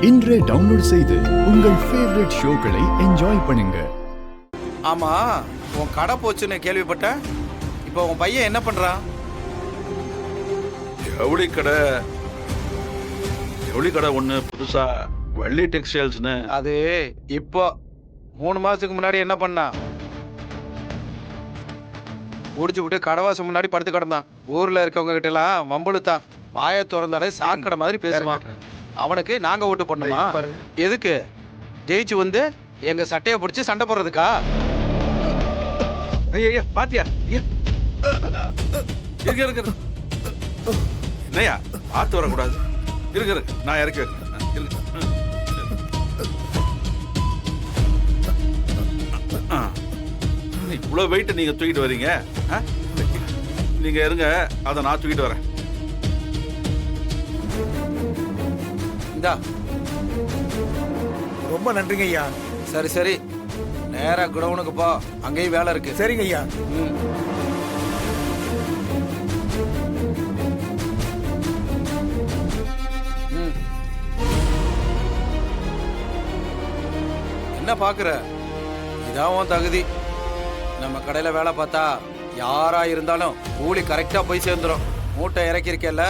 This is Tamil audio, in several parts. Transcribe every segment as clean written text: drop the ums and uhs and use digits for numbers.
இன்றே டவுன்லோட் செய்து உங்கள் ஃபேவரட் ஷோக்களை என்ஜாய் பண்ணுங்க. ஆமா, உன் கடை போச்சுன்னு கேள்விப்பட்டேன். இப்போ உன் பையன் என்ன பண்றான்? ஜவுளி கடை ஒன்று புதுசா வள்ளி டெக்ஸ்டைல்ஸ்னு. அது இப்போ 3 மாசத்துக்கு முன்னாடி என்ன பண்ணான்? முடிச்சு விட்டு கடவாசம் முன்னாடி படுத்து கிடந்தான். ஊர்ல இருக்கவங்க கிட்ட எல்லாம் வம்பளுத்தான். வாயை திறந்தாலே சாக்கடை மாதிரி பேசுவான். அவனுக்கு நாங்க ஓட்டு பண்ணுமா? எதுக்கு? ஜெயிச்சு வந்து எங்க சட்டையை பிடிச்சி சண்டை போடுறதுக்கா? ஐயா பாத்தியா என்னையா பார்த்து வரக்கூடாது. இருக்கு நான் இறக்கி வைக்கிறேன். இவ்வளோ வெயிட் நீங்க தூக்கிட்டு வரீங்க. நீங்க இருங்க, அதை நான் தூக்கிட்டு வரேன். இந்தா. ரொம்ப நன்றிங்க ஐயா. சரி சரி, நேரா குடவுனுக்கு போ, அங்கேயும் வேலை இருக்கு. சரிங்க ஐயா. என்ன பாக்குற? இதான் உன் தகுதி. நம்ம கடையில வேலை பார்த்தா யாரா இருந்தாலும் கூலி கரெக்டா போய் சேர்ந்துரும். மூட்டை இறக்கிருக்கல,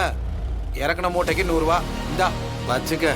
இறக்குன மூட்டைக்கு 100 ரூபா. இந்தா வச்சுக்க.